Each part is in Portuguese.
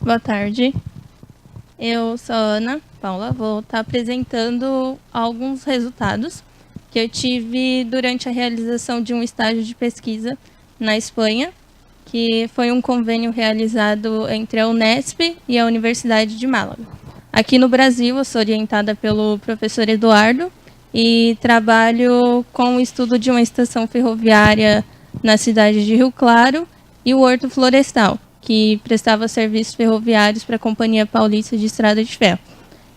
Boa tarde. Eu sou a Ana Paula, vou estar apresentando alguns resultados que eu tive durante a realização de um estágio de pesquisa na Espanha, que foi um convênio realizado entre a Unesp e a Universidade de Málaga. Aqui no Brasil, eu sou orientada pelo professor Eduardo e trabalho com o estudo de uma estação ferroviária na cidade de Rio Claro e o Horto Florestal, que prestava serviços ferroviários para a Companhia Paulista de Estrada de Ferro.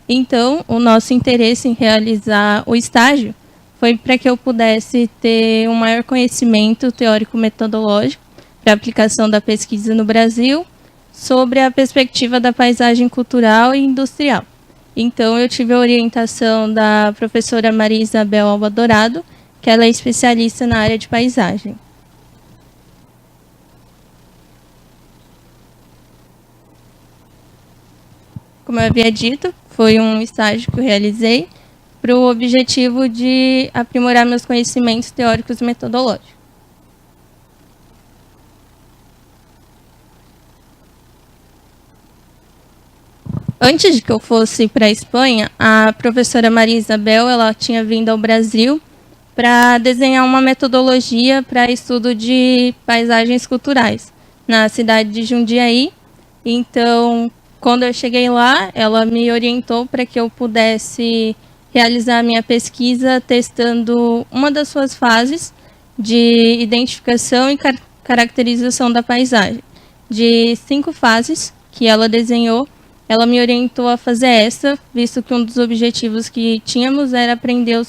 Então, o nosso interesse em realizar o estágio foi para que eu pudesse ter um maior conhecimento teórico-metodológico para a aplicação da pesquisa no Brasil sobre a perspectiva da paisagem cultural e industrial. Então, eu tive a orientação da professora Maria Isabel Alba Dourado, que ela é especialista na área de paisagem. Como eu havia dito, foi um estágio que eu realizei para o objetivo de aprimorar meus conhecimentos teóricos e metodológicos. Antes de que eu fosse para a Espanha, a professora Maria Isabel ela tinha vindo ao Brasil para desenhar uma metodologia para estudo de paisagens culturais na cidade de Jundiaí. Então, quando eu cheguei lá, ela me orientou para que eu pudesse realizar a minha pesquisa testando uma das suas fases de identificação e caracterização da paisagem. De 5 fases que ela desenhou, ela me orientou a fazer essa, visto que um dos objetivos que tínhamos era aprender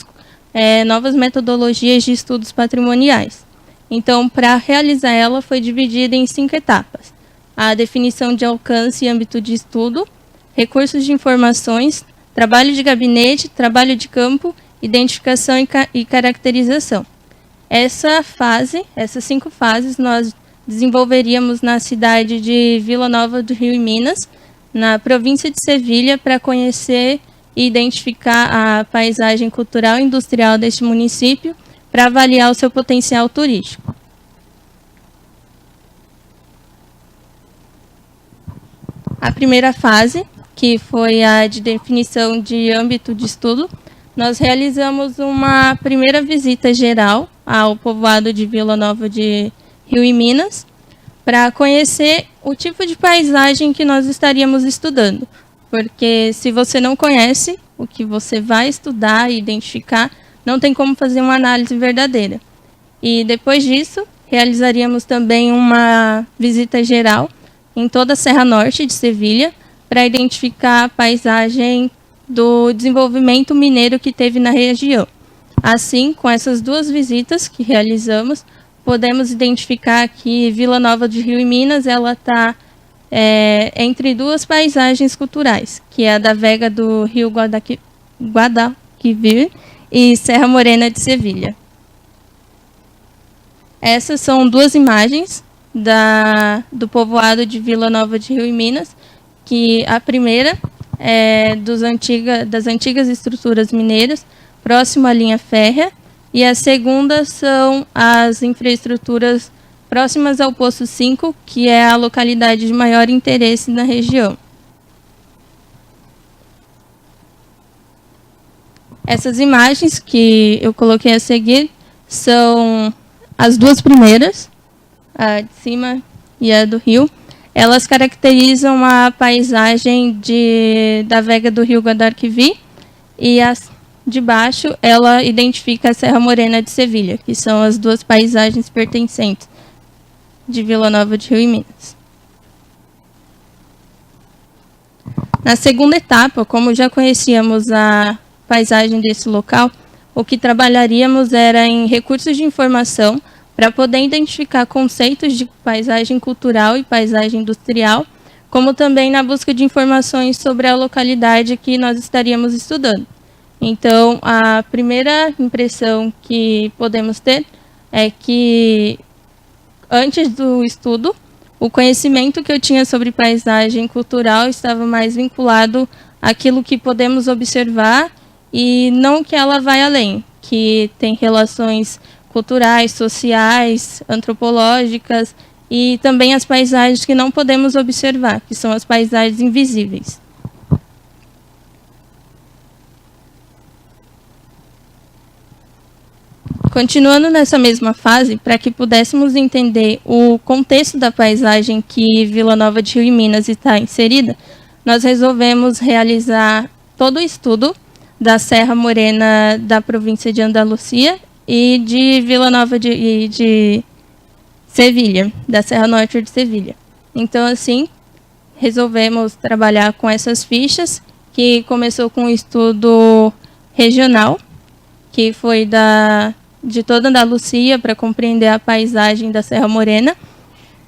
novas metodologias de estudos patrimoniais. Então, para realizar ela, foi dividida em 5 etapas. A definição de alcance e âmbito de estudo, recursos de informações, trabalho de gabinete, trabalho de campo, identificação e caracterização. Essas 5 fases, nós desenvolveríamos na cidade de Vila Nova do Rio, em Minas, na província de Sevilha, para conhecer e identificar a paisagem cultural e industrial deste município, para avaliar o seu potencial turístico. A primeira fase, que foi a de definição de âmbito de estudo, nós realizamos uma primeira visita geral ao povoado de Vila Nova de Rio e Minas, para conhecer o tipo de paisagem que nós estaríamos estudando. Porque se você não conhece o que você vai estudar e identificar, não tem como fazer uma análise verdadeira. E depois disso, realizaríamos também uma visita geral em toda a Serra Norte de Sevilha, para identificar a paisagem do desenvolvimento mineiro que teve na região. Assim, com essas 2 visitas que realizamos, podemos identificar que Vila Nova de Rio e Minas ela está entre 2 paisagens culturais, que é a da vega do Rio Guadalquivir e Serra Morena de Sevilha. Essas são 2 imagens do povoado de Vila Nova de Rio e Minas, que a primeira é das antigas estruturas mineiras, próximo à linha férrea, e a segunda são as infraestruturas próximas ao Poço 5, que é a localidade de maior interesse na região. Essas imagens que eu coloquei a seguir são as 2 primeiras, a de cima e a do rio. Elas caracterizam a paisagem da vega do Rio Guadalquivir, e as de baixo ela identifica a Serra Morena de Sevilha, que são as 2 paisagens pertencentes de Vila Nova de Rio e Minas. Na segunda etapa, como já conhecíamos a paisagem desse local, o que trabalharíamos era em recursos de informação para poder identificar conceitos de paisagem cultural e paisagem industrial, como também na busca de informações sobre a localidade que nós estaríamos estudando. Então, a primeira impressão que podemos ter é que, antes do estudo, o conhecimento que eu tinha sobre paisagem cultural estava mais vinculado àquilo que podemos observar e não que ela vai além, que tem relações culturais, sociais, antropológicas e também as paisagens que não podemos observar, que são as paisagens invisíveis. Continuando nessa mesma fase, para que pudéssemos entender o contexto da paisagem que Vila Nova de Rio e Minas está inserida, nós resolvemos realizar todo o estudo da Serra Morena da província de Andalucia e de Vila Nova de Sevilha, da Serra Norte de Sevilha. Então, assim, resolvemos trabalhar com essas fichas, que começou com um estudo regional, que foi de toda Andalucia, para compreender a paisagem da Serra Morena.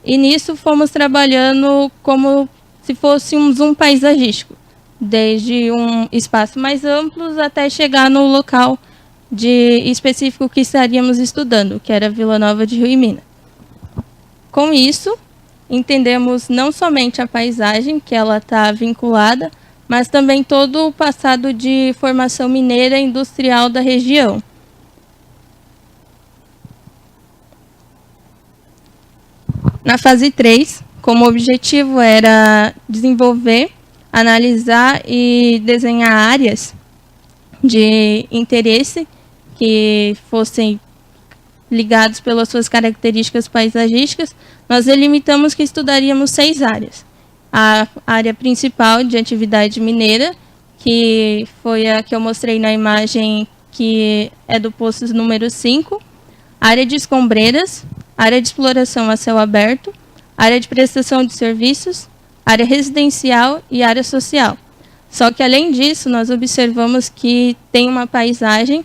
E nisso fomos trabalhando como se fosse um zoom paisagístico, desde um espaço mais amplo até chegar no local específico que estaríamos estudando, que era Vila Nova de Rio e Minas. Com isso, entendemos não somente a paisagem, que ela está vinculada, mas também todo o passado de formação mineira e industrial da região. Na fase 3, como objetivo era desenvolver, analisar e desenhar áreas de interesse que fossem ligados pelas suas características paisagísticas, nós delimitamos que estudaríamos 6 áreas. A área principal de atividade mineira, que foi a que eu mostrei na imagem, que é do poço número 5, área de escombreiras, área de exploração a céu aberto, área de prestação de serviços, área residencial e área social. Só que, além disso, nós observamos que tem uma paisagem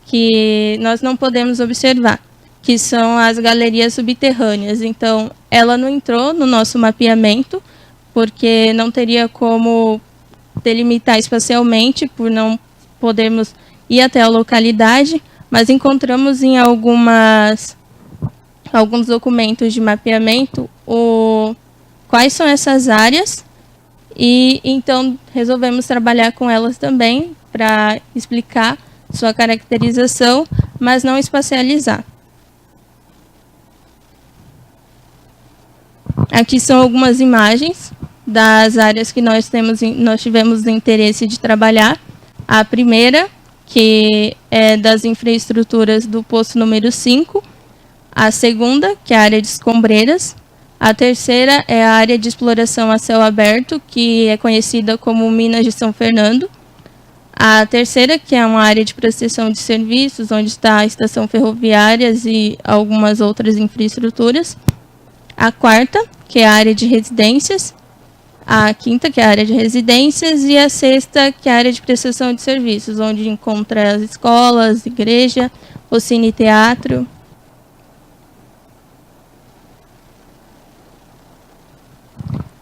que nós não podemos observar, que são as galerias subterrâneas. Então, ela não entrou no nosso mapeamento, porque não teria como delimitar espacialmente, por não podermos ir até a localidade, mas encontramos em alguns documentos de mapeamento quais são essas áreas, e então resolvemos trabalhar com elas também para explicar sua caracterização, mas não espacializar. Aqui são algumas imagens das áreas que nós tivemos interesse de trabalhar. A primeira, que é das infraestruturas do poço número 5. A segunda, que é a área de escombreiras. A terceira é a área de exploração a céu aberto, que é conhecida como Minas de São Fernando. A terceira, que é uma área de prestação de serviços, onde está a estação ferroviária e algumas outras infraestruturas. A quarta, que é a área de residências. A quinta, que é a área de residências. E a sexta, que é a área de prestação de serviços, onde encontra as escolas, igreja, o cine e teatro.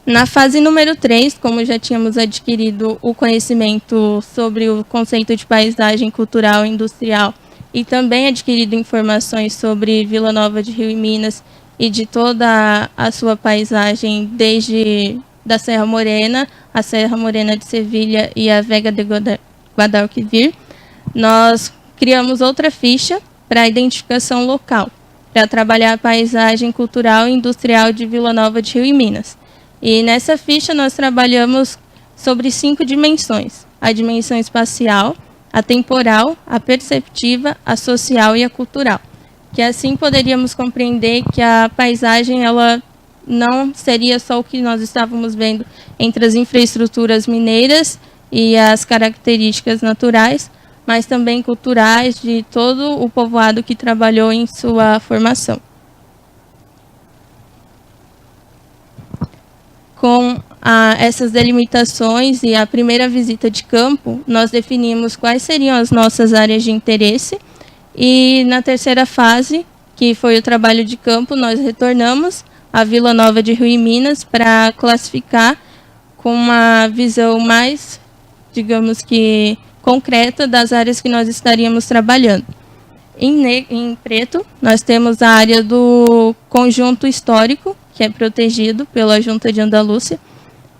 Na fase número 3, como já tínhamos adquirido o conhecimento sobre o conceito de paisagem cultural e industrial e também adquirido informações sobre Vila Nova de Rio e Minas e de toda a sua paisagem, desde da Serra Morena, a Serra Morena de Sevilha e a Vega de Guadalquivir, nós criamos outra ficha para a identificação local, para trabalhar a paisagem cultural e industrial de Vila Nova de Rio e Minas. E nessa ficha nós trabalhamos sobre 5 dimensões: a dimensão espacial, a temporal, a perceptiva, a social e a cultural. Que assim poderíamos compreender que a paisagem ela não seria só o que nós estávamos vendo entre as infraestruturas mineiras e as características naturais, mas também culturais de todo o povoado que trabalhou em sua formação. Com essas delimitações e a primeira visita de campo, nós definimos quais seriam as nossas áreas de interesse. E na terceira fase, que foi o trabalho de campo, nós retornamos à Vila Nova de Rio e Minas para classificar com uma visão mais, digamos que, concreta das áreas que nós estaríamos trabalhando. Em preto, nós temos a área do conjunto histórico, que é protegido pela Junta de Andalúcia,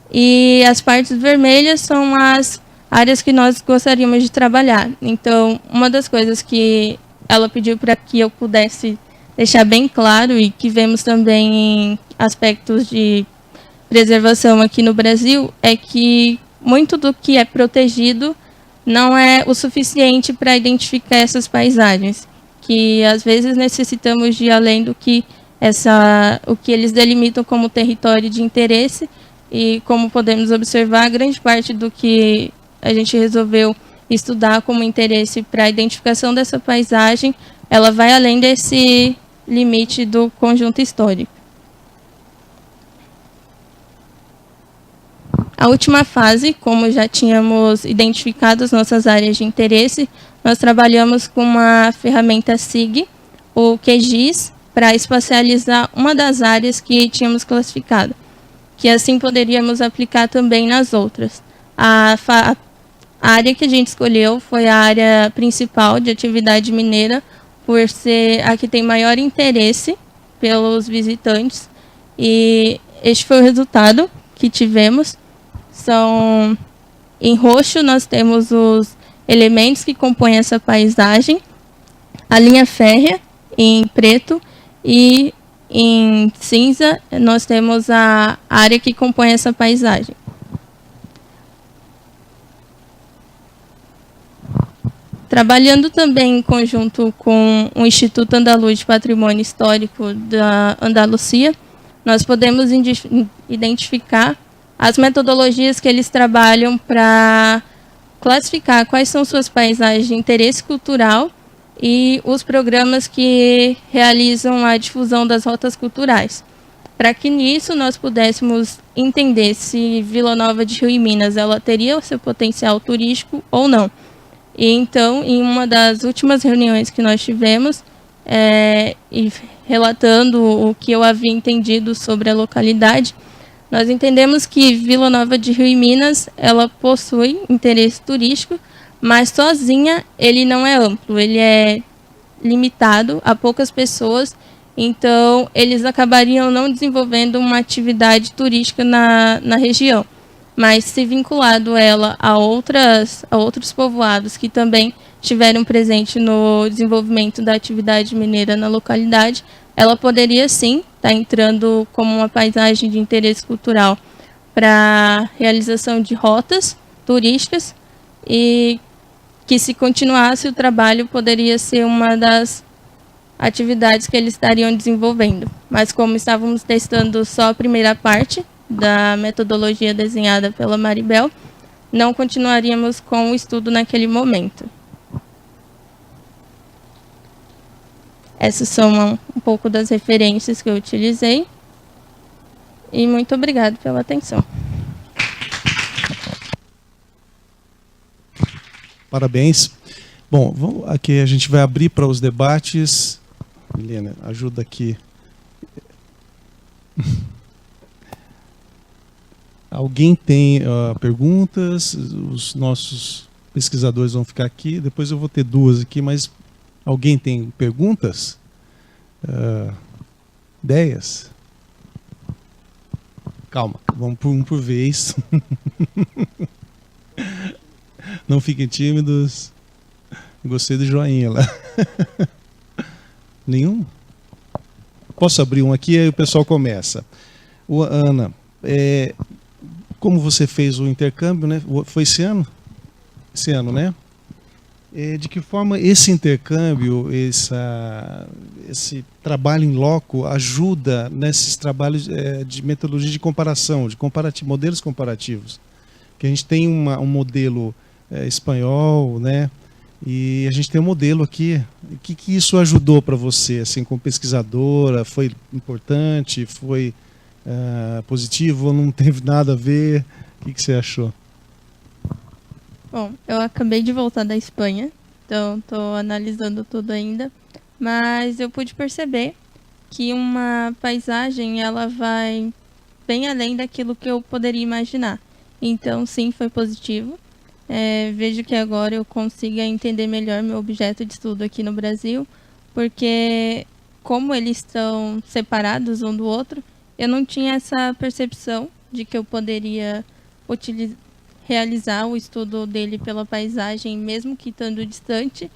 e as partes vermelhas são as áreas que nós gostaríamos de trabalhar. Então, uma das coisas que ela pediu para que eu pudesse deixar bem claro e que vemos também em aspectos de preservação aqui no Brasil é que muito do que é protegido não é o suficiente para identificar essas paisagens, que às vezes necessitamos de ir além do que o que eles delimitam como território de interesse, e como podemos observar, grande parte do que a gente resolveu estudar como interesse para a identificação dessa paisagem, ela vai além desse limite do conjunto histórico. A última fase, como já tínhamos identificado as nossas áreas de interesse, nós trabalhamos com uma ferramenta SIG, o QGIS, para espacializar uma das áreas que tínhamos classificado, que assim poderíamos aplicar também nas outras. A área que a gente escolheu foi a área principal de atividade mineira, por ser a que tem maior interesse pelos visitantes, e este foi o resultado que tivemos. Em roxo nós temos os elementos que compõem essa paisagem, a linha férrea em preto, e em cinza nós temos a área que compõe essa paisagem. Trabalhando também em conjunto com o Instituto Andaluz de Patrimônio Histórico da Andalucia, nós podemos identificar as metodologias que eles trabalham para classificar quais são suas paisagens de interesse cultural e os programas que realizam a difusão das rotas culturais. Para que nisso nós pudéssemos entender se Vila Nova de Rio e Minas ela teria o seu potencial turístico ou não. E então, em uma das últimas reuniões que nós tivemos, e relatando o que eu havia entendido sobre a localidade, nós entendemos que Vila Nova de Rio e Minas ela possui interesse turístico, mas sozinha ele não é amplo, ele é limitado a poucas pessoas, então eles acabariam não desenvolvendo uma atividade turística na região. Mas se vinculado ela a outros povoados que também estiveram presentes no desenvolvimento da atividade mineira na localidade, ela poderia sim estar entrando como uma paisagem de interesse cultural para realização de rotas turísticas, e que se continuasse o trabalho poderia ser uma das atividades que eles estariam desenvolvendo. Mas como estávamos testando só a primeira parte da metodologia desenhada pela Maribel, não continuaríamos com o estudo naquele momento. Essas são um pouco das referências que eu utilizei. E muito obrigado pela atenção. Parabéns. Bom, aqui a gente vai abrir para os debates. Helena, ajuda aqui. Alguém tem perguntas? Os nossos pesquisadores vão ficar aqui. Depois eu vou ter duas aqui, mas alguém tem perguntas? Ideias? Calma, vamos por um por vez. Não fiquem tímidos. Gostei do joinha lá. Nenhum? Posso abrir um aqui e aí o pessoal começa. Ana, como você fez o intercâmbio, né? Foi esse ano? Esse ano, né? De que forma esse intercâmbio, esse trabalho em loco ajuda nesses trabalhos de metodologia de comparação, de modelos comparativos? Que a gente tem um modelo espanhol, né? E a gente tem um modelo aqui. O que isso ajudou para você, assim, como pesquisadora? Foi importante? Foi positivo ou não teve nada a ver? O que você achou? Bom, eu acabei de voltar da Espanha, então estou analisando tudo ainda, mas eu pude perceber que uma paisagem ela vai bem além daquilo que eu poderia imaginar. Então, sim, foi positivo. Vejo que agora eu consigo entender melhor meu objeto de estudo aqui no Brasil, porque como eles estão separados um do outro, eu não tinha essa percepção de que eu poderia realizar o estudo dele pela paisagem, mesmo que estando distante,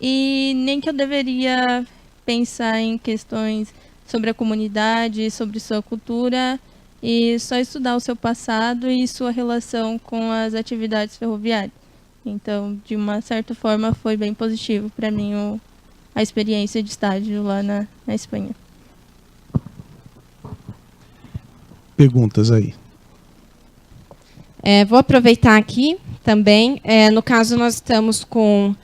e nem que eu deveria pensar em questões sobre a comunidade, sobre sua cultura, e só estudar o seu passado e sua relação com as atividades ferroviárias. Então, de uma certa forma, foi bem positivo para mim a experiência de estágio lá na Espanha. Perguntas aí. Vou aproveitar aqui também. No caso, nós estamos com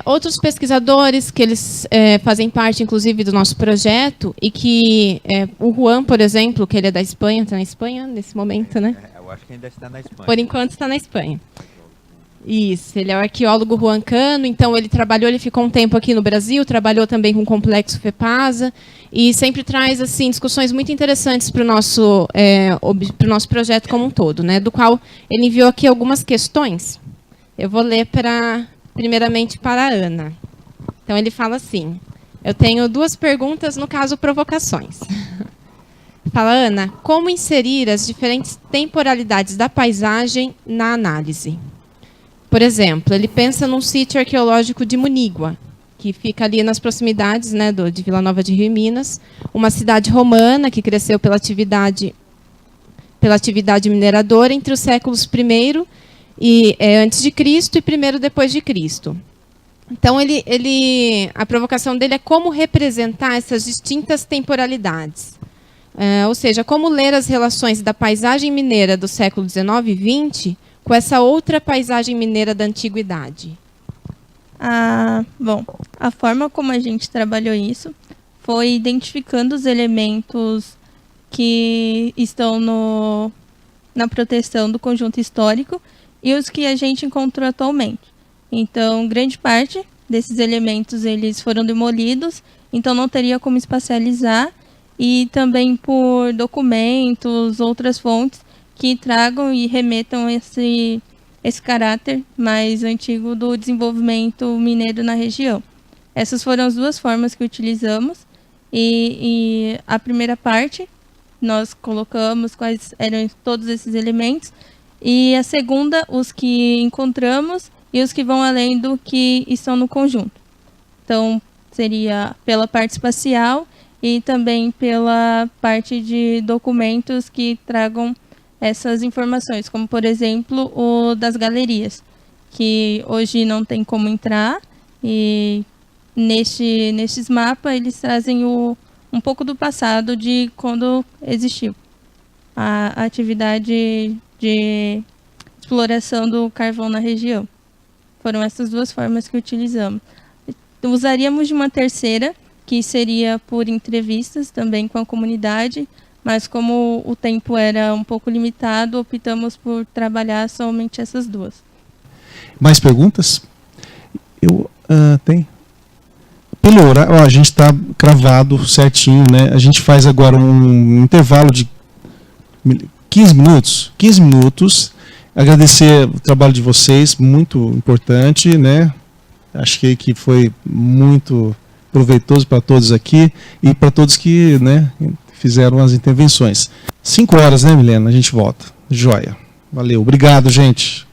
outros pesquisadores que eles fazem parte, inclusive, do nosso projeto, e que o Juan, por exemplo, que ele é da Espanha, está na Espanha nesse momento, né? Eu acho que ainda está na Espanha. Por enquanto está na Espanha. Isso, ele é o arqueólogo ruancano, então ele ficou um tempo aqui no Brasil, trabalhou também com o Complexo FEPASA, e sempre traz assim, discussões muito interessantes para o nosso projeto como um todo, né? Do qual ele enviou aqui algumas questões. Eu vou ler primeiramente para a Ana. Então, ele fala assim, eu tenho 2 perguntas, no caso, provocações. Fala, Ana, como inserir as diferentes temporalidades da paisagem na análise? Por exemplo, ele pensa num sítio arqueológico de Munígua, que fica ali nas proximidades, né, de Vila Nova de Rio e Minas, uma cidade romana que cresceu pela atividade mineradora entre os séculos I antes de Cristo e I depois de Cristo. Então, a provocação dele é como representar essas distintas temporalidades. Ou seja, como ler as relações da paisagem mineira do século XIX e XX com essa outra paisagem mineira da antiguidade. Bom, a forma como a gente trabalhou isso foi identificando os elementos que estão na proteção do conjunto histórico e os que a gente encontrou atualmente. Então, grande parte desses elementos eles foram demolidos, então não teria como espacializar, e também por documentos, outras fontes que tragam e remetam esse caráter mais antigo do desenvolvimento mineiro na região. Essas foram as 2 formas que utilizamos, e a primeira parte nós colocamos quais eram todos esses elementos, e a segunda, os que encontramos e os que vão além do que estão no conjunto. Então, seria pela parte espacial e também pela parte de documentos que tragam essas informações, como, por exemplo, o das galerias, que hoje não tem como entrar, e nesses mapas eles trazem um pouco do passado de quando existiu a atividade de exploração do carvão na região. Foram essas 2 formas que utilizamos. Usaríamos de uma terceira, que seria por entrevistas também com a comunidade, mas como o tempo era um pouco limitado, optamos por trabalhar somente essas 2. Mais perguntas? Tem. Pelo horário, a gente está cravado certinho, né? A gente faz agora um intervalo de 15 minutos. 15 minutos. Agradecer o trabalho de vocês, muito importante, né? Acho que foi muito proveitoso para todos aqui e para todos que, né, fizeram as intervenções. 5 horas, né, Milena? A gente volta. Joia. Valeu. Obrigado, gente.